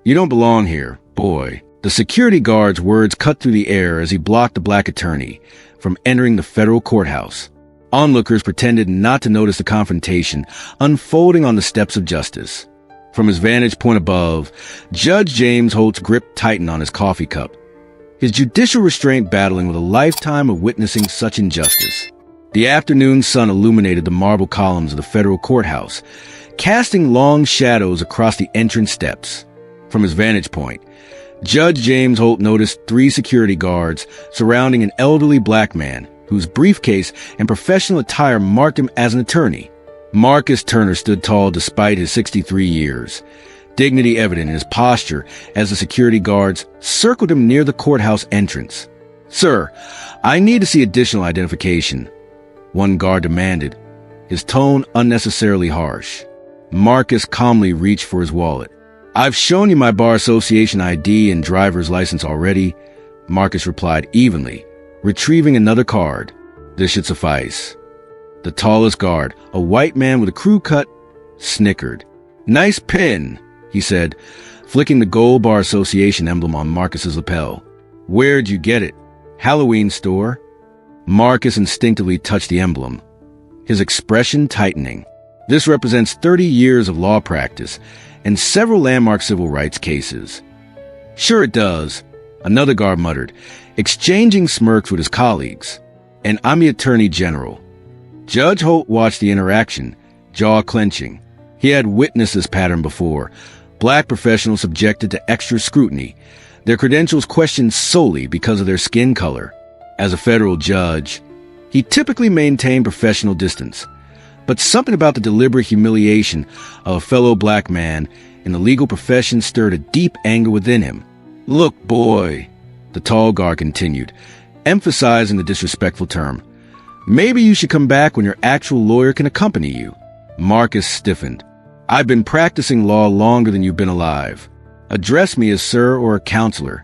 "You don't belong here, boy." The security guard's words cut through the air as he blocked the black attorney from entering the federal courthouse. Onlookers pretended not to notice the confrontation unfolding on the steps of justice. From his vantage point above, Judge James Holt's grip tightened on his coffee cup, his judicial restraint battling with a lifetime of witnessing such injustice. The afternoon sun illuminated the marble columns of the federal courthouse, casting long shadows across the entrance steps. From his vantage point, Judge James Holt noticed 3 security guards surrounding an elderly black man whose briefcase and professional attire marked him as an attorney. Marcus Turner stood tall despite his 63 years, dignity evident in his posture as the security guards circled him near the courthouse entrance. "Sir, I need to see additional identification," one guard demanded, his tone unnecessarily harsh. Marcus calmly reached for his wallet. "I've shown you my bar association ID and driver's license already," Marcus replied evenly, retrieving another card. "This should suffice." The tallest guard, a white man with a crew cut, snickered. "Nice pin," he said, flicking the gold bar association emblem on Marcus's lapel. "Where'd you get it?" "Halloween store." Marcus instinctively touched the emblem, his expression tightening. This represents 30 years of law practice and several landmark civil rights cases. "Sure it does," another guard muttered, exchanging smirks with his colleagues. "And I'm the Attorney General." Judge Holt watched the interaction, jaw clenching. He had witnessed this pattern before. Black professionals subjected to extra scrutiny, their credentials questioned solely because of their skin color. As a federal judge, he typically maintained professional distance. But something about the deliberate humiliation of a fellow black man in the legal profession stirred a deep anger within him. "Look, boy," the tall guard continued, emphasizing the disrespectful term, "maybe you should come back when your actual lawyer can accompany you." Marcus stiffened. "I've been practicing law longer than you've been alive. Address me as sir or a counselor."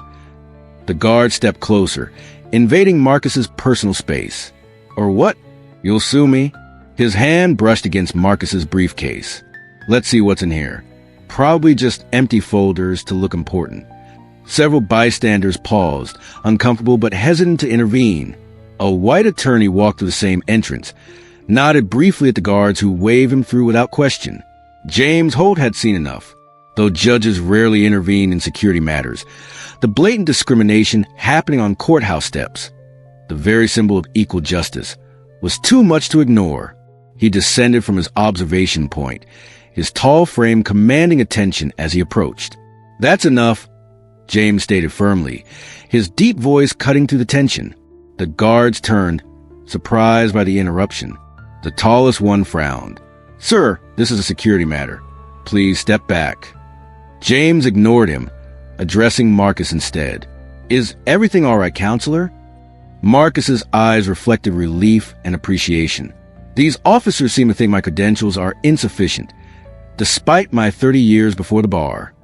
The guard stepped closer, invading Marcus's personal space. "Or what? You'll sue me?" His hand brushed against Marcus's briefcase. "Let's see what's in here." Probably just empty folders to look important. Several bystanders paused, uncomfortable but hesitant to intervene. A white attorney walked through the same entrance, nodded briefly at the guards who waved him through without question. James Holt had seen enough. Though judges rarely intervene in security matters, the blatant discrimination happening on courthouse steps, the very symbol of equal justice, was too much to ignore. He descended from his observation point, his tall frame commanding attention as he approached. "That's enough," James stated firmly, his deep voice cutting through the tension. The guards turned, surprised by the interruption. The tallest one frowned. "Sir, this is a security matter. Please step back." James ignored him, addressing Marcus instead. "Is everything all right, counselor?" Marcus's eyes reflected relief and appreciation. "These officers seem to think my credentials are insufficient, despite my 30 years before the bar."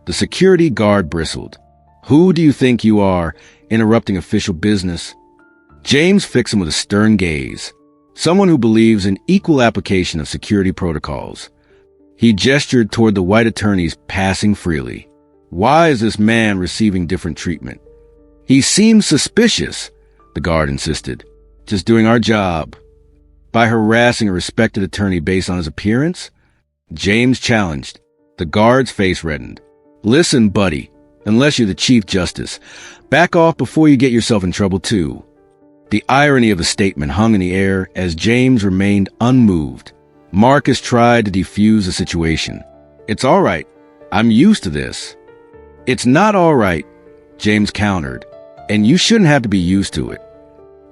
The security guard bristled. "Who do you think you are, interrupting official business?" James fixed him with a stern gaze. "Someone who believes in equal application of security protocols." He gestured toward the white attorneys passing freely. "Why is this man receiving different treatment?" "He seems suspicious," the guard insisted. "Just doing our job." "By harassing a respected attorney based on his appearance?" James challenged. The guard's face reddened. "Listen, buddy, unless you're the Chief Justice, back off before you get yourself in trouble too." The irony of the statement hung in the air as James remained unmoved. Marcus tried to defuse the situation. "It's all right. I'm used to this." "It's not all right," James countered, "and you shouldn't have to be used to it."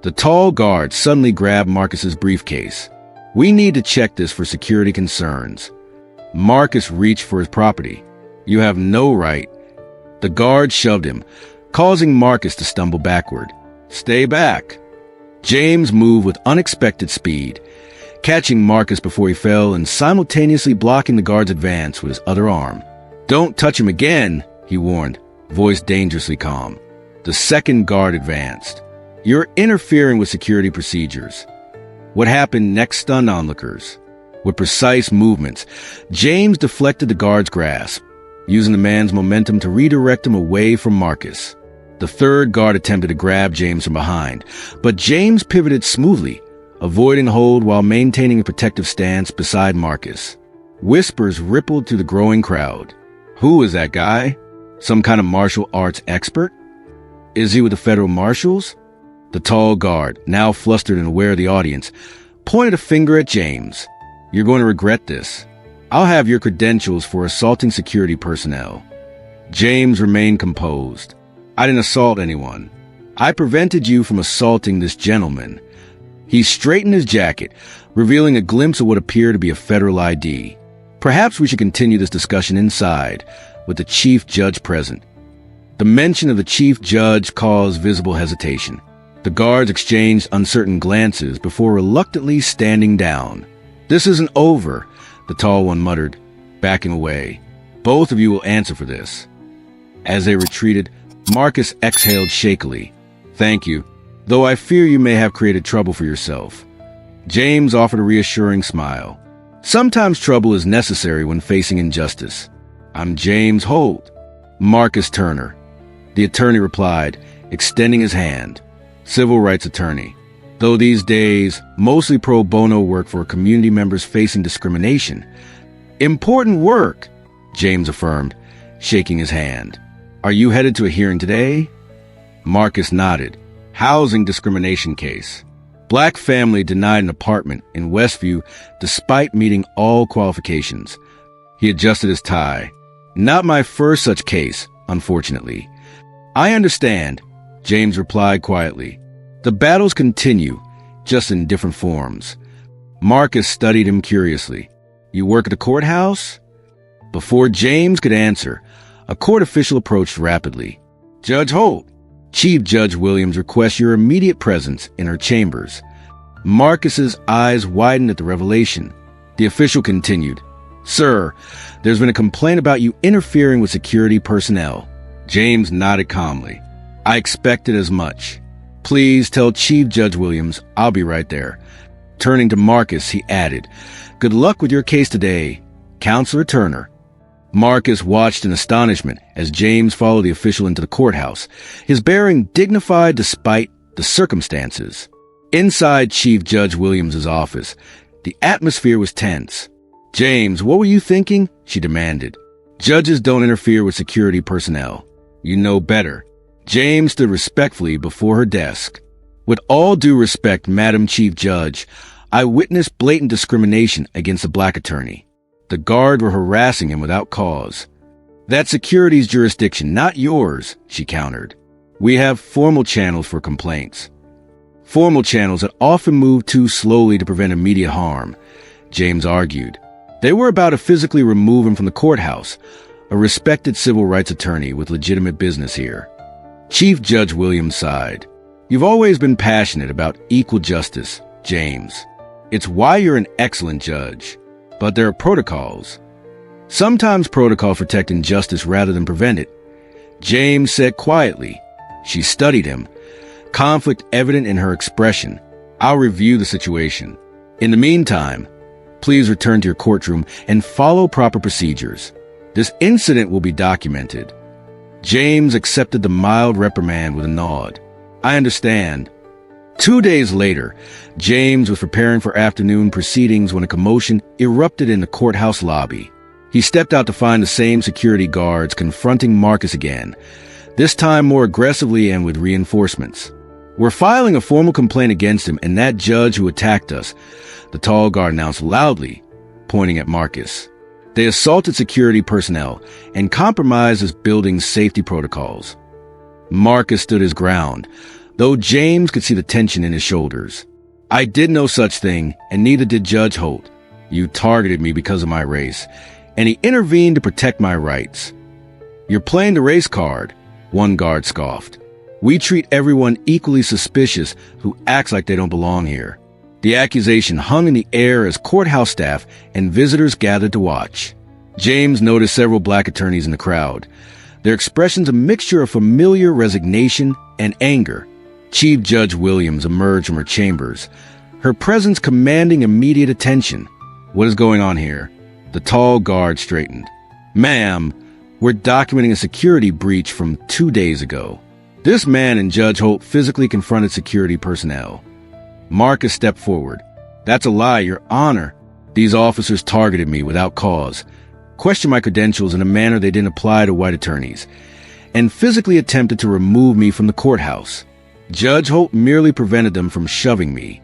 The tall guard suddenly grabbed Marcus's briefcase. "We need to check this for security concerns." Marcus reached for his property. "You have no right." The guard shoved him, causing Marcus to stumble backward. "Stay back." James moved with unexpected speed, catching Marcus before he fell and simultaneously blocking the guard's advance with his other arm. "Don't touch him again," he warned, voice dangerously calm. The second guard advanced. "You're interfering with security procedures." What happened next stunned onlookers. With precise movements, James deflected the guard's grasp. using the man's momentum to redirect him away from Marcus. The third guard attempted to grab James from behind, but James pivoted smoothly, avoiding hold while maintaining a protective stance beside Marcus. Whispers rippled through the growing crowd. Who is that guy? Some kind of martial arts expert? Is he with the federal marshals? The tall guard, now flustered and aware of the audience, pointed a finger at James. You're going to regret this. I'll have your credentials for assaulting security personnel. James remained composed. I didn't assault anyone. I prevented you from assaulting this gentleman. He straightened his jacket, revealing a glimpse of what appeared to be a federal ID. Perhaps we should continue this discussion inside, with the chief judge present. The mention of the chief judge caused visible hesitation. The guards exchanged uncertain glances before reluctantly standing down. This isn't over, the tall one muttered, backing away. Both of you will answer for this. As they retreated, Marcus exhaled shakily. Thank you, though I fear you may have created trouble for yourself. James offered a reassuring smile. Sometimes trouble is necessary when facing injustice. I'm James Holt. Marcus Turner. The attorney replied, extending his hand. Civil rights attorney. Though these days, mostly pro bono work for community members facing discrimination. Important work, James affirmed, shaking his hand. Are you headed to a hearing today? Marcus nodded. Housing discrimination case. Black family denied an apartment in Westview despite meeting all qualifications. He adjusted his tie. Not my first such case, unfortunately. I understand, James replied quietly. The battles continue, just in different forms. Marcus studied him curiously. You work at the courthouse? Before James could answer, a court official approached rapidly. Judge Holt, Chief Judge Williams requests your immediate presence in her chambers. Marcus's eyes widened at the revelation. The official continued. Sir, there's been a complaint about you interfering with security personnel. James nodded calmly. I expected as much. Please tell Chief Judge Williams I'll be right there. Turning to Marcus, he added, Good luck with your case today, Counselor Turner. Marcus watched in astonishment as James followed the official into the courthouse, his bearing dignified despite the circumstances. Inside Chief Judge Williams's office, the atmosphere was tense. James, what were you thinking? She demanded. Judges don't interfere with security personnel. You know better. James stood respectfully before her desk. With all due respect, Madam Chief Judge, I witnessed blatant discrimination against a black attorney. The guard were harassing him without cause. That's security's jurisdiction, not yours, she countered. We have formal channels for complaints. Formal channels that often move too slowly to prevent immediate harm, James argued. They were about to physically remove him from the courthouse, a respected civil rights attorney with legitimate business here. Chief Judge Williams sighed. You've always been passionate about equal justice, James. It's why you're an excellent judge. But there are protocols. Sometimes protocols protect injustice rather than prevent it. James said quietly. She studied him, conflict evident in her expression. I'll review the situation. In the meantime, please return to your courtroom and follow proper procedures. This incident will be documented. James accepted the mild reprimand with a nod. I understand. 2 days later, James was preparing for afternoon proceedings when a commotion erupted in the courthouse lobby. He stepped out to find the same security guards confronting Marcus again, this time more aggressively and with reinforcements. We're filing a formal complaint against him and that judge who attacked us, the tall guard announced loudly, pointing at Marcus. They assaulted security personnel and compromised this building's safety protocols. Marcus stood his ground, though James could see the tension in his shoulders. I did no such thing, and neither did Judge Holt. You targeted me because of my race, and he intervened to protect my rights. You're playing the race card, one guard scoffed. We treat everyone equally suspicious who acts like they don't belong here. The accusation hung in the air as courthouse staff and visitors gathered to watch. James noticed several black attorneys in the crowd, their expressions a mixture of familiar resignation and anger. Chief Judge Williams emerged from her chambers, her presence commanding immediate attention. What is going on here? The tall guard straightened. Ma'am, We're documenting a security breach from 2 days ago. This man and Judge Holt physically confronted security personnel. Marcus stepped forward. That's a lie, Your Honor. These officers targeted me without cause, questioned my credentials in a manner they didn't apply to white attorneys, and physically attempted to remove me from the courthouse. Judge Holt merely prevented them from shoving me.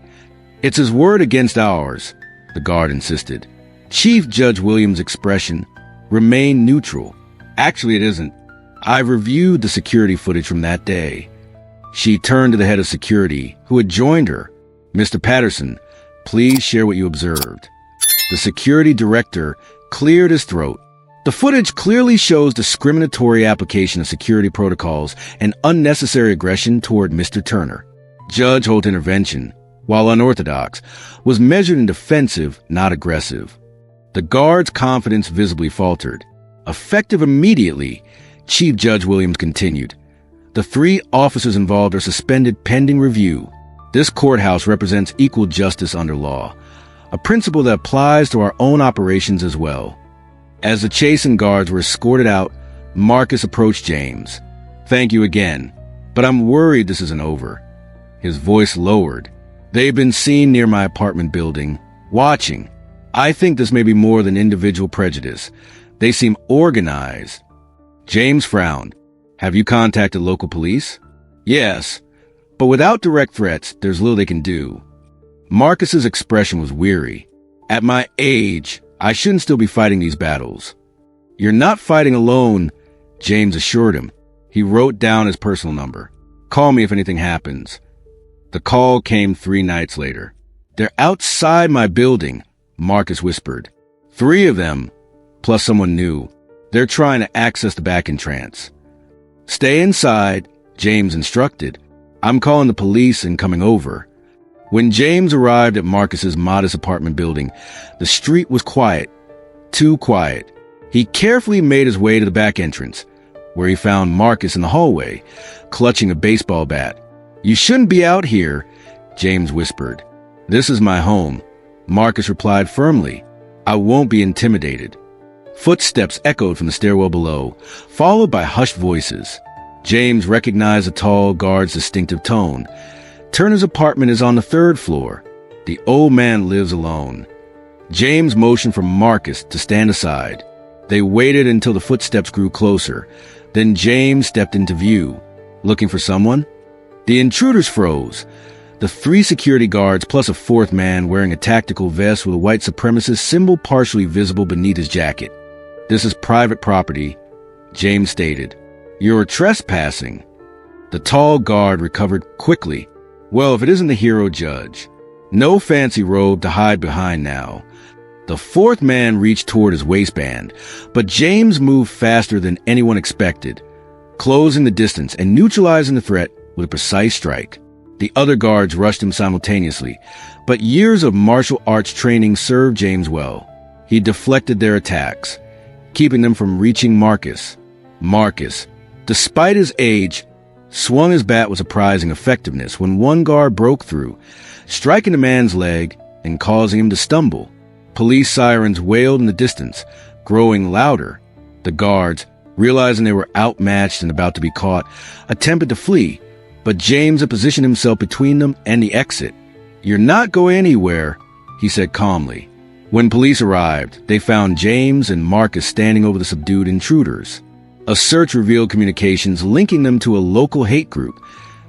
It's his word against ours, the guard insisted. Chief Judge Williams' expression remained neutral. Actually, it isn't. I've reviewed the security footage from that day. She turned to the head of security, who had joined her. Mr. Patterson, please share what you observed. The security director cleared his throat. The footage clearly shows discriminatory application of security protocols and unnecessary aggression toward Mr. Turner. Judge Holt's intervention, while unorthodox, was measured in defensive, not aggressive. The guard's confidence visibly faltered. Effective immediately, Chief Judge Williams continued. The 3 officers involved are suspended pending review. This courthouse represents equal justice under law, a principle that applies to our own operations as well. As the chastened guards were escorted out, Marcus approached James. Thank you again, but I'm worried this isn't over. His voice lowered. They've been seen near my apartment building, watching. I think this may be more than individual prejudice. They seem organized. James frowned. Have you contacted local police? Yes, but without direct threats, there's little they can do. Marcus's expression was weary. At my age, I shouldn't still be fighting these battles. You're not fighting alone, James assured him. He wrote down his personal number. Call me if anything happens. The call came 3 nights later. They're outside my building, Marcus whispered. 3 of them, plus someone new. They're trying to access the back entrance. Stay inside, James instructed. I'm calling the police and coming over. When James arrived at Marcus's modest apartment building, the street was quiet. Too quiet. He carefully made his way to the back entrance, where he found Marcus in the hallway, clutching a baseball bat. You shouldn't be out here, James whispered. This is my home, Marcus replied firmly. I won't be intimidated. Footsteps echoed from the stairwell below, followed by hushed voices. James recognized the tall guard's distinctive tone. Turner's apartment is on the 3rd floor. The old man lives alone. James motioned for Marcus to stand aside. They waited until the footsteps grew closer. Then James stepped into view. Looking for someone? The intruders froze. The 3 security guards plus a 4th man wearing a tactical vest with a white supremacist symbol partially visible beneath his jacket. This is private property, James stated. You're trespassing. The tall guard recovered quickly. Well, if it isn't the hero judge. No fancy robe to hide behind now. The 4th man reached toward his waistband, but James moved faster than anyone expected, closing the distance and neutralizing the threat with a precise strike. The other guards rushed him simultaneously, but years of martial arts training served James well. He deflected their attacks, keeping them from reaching Marcus. Marcus, despite his age, swung his bat with surprising effectiveness when one guard broke through, striking the man's leg and causing him to stumble. Police sirens wailed in the distance, growing louder. The guards, realizing they were outmatched and about to be caught, attempted to flee, but James had positioned himself between them and the exit. You're not going anywhere, he said calmly. When police arrived, they found James and Marcus standing over the subdued intruders. A search revealed communications linking them to a local hate group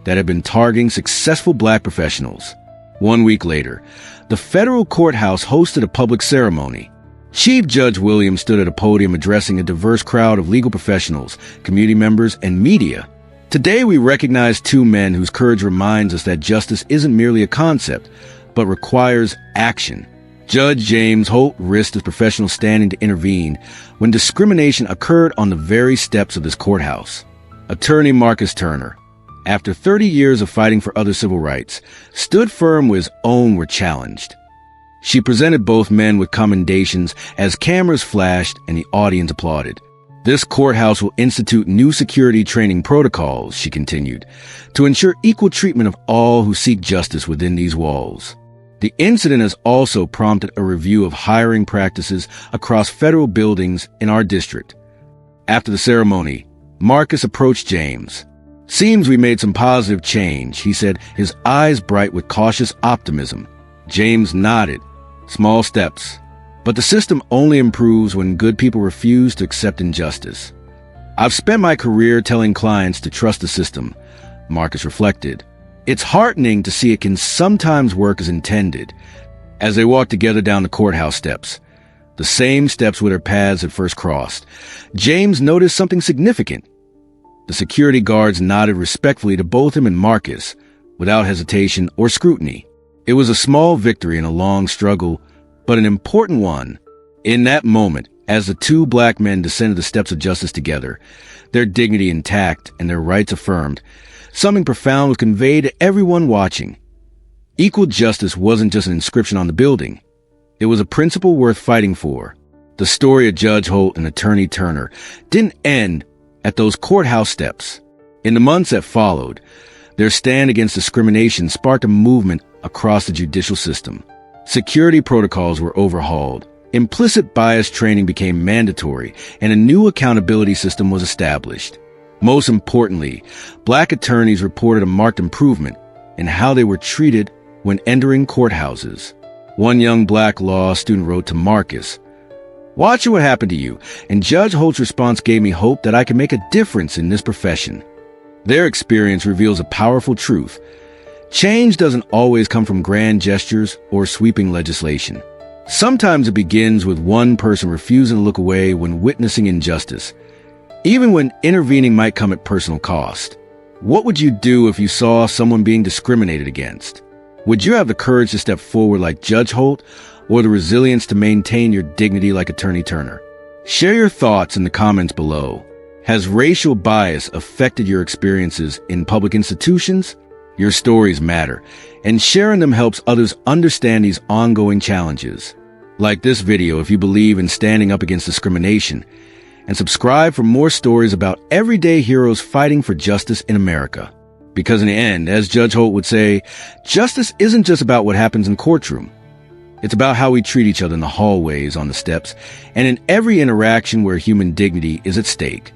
that had been targeting successful black professionals. 1 week later, the federal courthouse hosted a public ceremony. Chief Judge Williams stood at a podium addressing a diverse crowd of legal professionals, community members, and media. Today we recognize 2 men whose courage reminds us that justice isn't merely a concept, but requires action. Judge James Holt risked his professional standing to intervene when discrimination occurred on the very steps of this courthouse. Attorney Marcus Turner, after 30 years of fighting for other civil rights, stood firm where his own were challenged. She presented both men with commendations as cameras flashed and the audience applauded. This courthouse will institute new security training protocols, she continued, to ensure equal treatment of all who seek justice within these walls. The incident has also prompted a review of hiring practices across federal buildings in our district. After the ceremony, Marcus approached James. "Seems we made some positive change," he said, his eyes bright with cautious optimism. James nodded. "Small steps. But the system only improves when good people refuse to accept injustice." "I've spent my career telling clients to trust the system," Marcus reflected. "It's heartening to see it can sometimes work as intended." As they walked together down the courthouse steps, the same steps where their paths had first crossed, James noticed something significant. The security guards nodded respectfully to both him and Marcus, without hesitation or scrutiny. It was a small victory in a long struggle, but an important one. In that moment, as the two black men descended the steps of justice together, their dignity intact and their rights affirmed, something profound was conveyed to everyone watching. Equal justice wasn't just an inscription on the building. It was a principle worth fighting for. The story of Judge Holt and Attorney Turner didn't end at those courthouse steps. In the months that followed, their stand against discrimination sparked a movement across the judicial system. Security protocols were overhauled, implicit bias training became mandatory, and a new accountability system was established. Most importantly, black attorneys reported a marked improvement in how they were treated when entering courthouses. One young black law student wrote to Marcus, "Watching what happened to you, and Judge Holt's response gave me hope that I can make a difference in this profession." Their experience reveals a powerful truth. Change doesn't always come from grand gestures or sweeping legislation. Sometimes it begins with one person refusing to look away when witnessing injustice, even when intervening might come at personal cost. What would you do if you saw someone being discriminated against? Would you have the courage to step forward like Judge Holt, or the resilience to maintain your dignity like Attorney Turner? Share your thoughts in the comments below. Has racial bias affected your experiences in public institutions? Your stories matter, and sharing them helps others understand these ongoing challenges. Like this video if you believe in standing up against discrimination, and subscribe for more stories about everyday heroes fighting for justice in America. Because in the end, as Judge Holt would say, justice isn't just about what happens in the courtroom. It's about how we treat each other in the hallways, on the steps, and in every interaction where human dignity is at stake.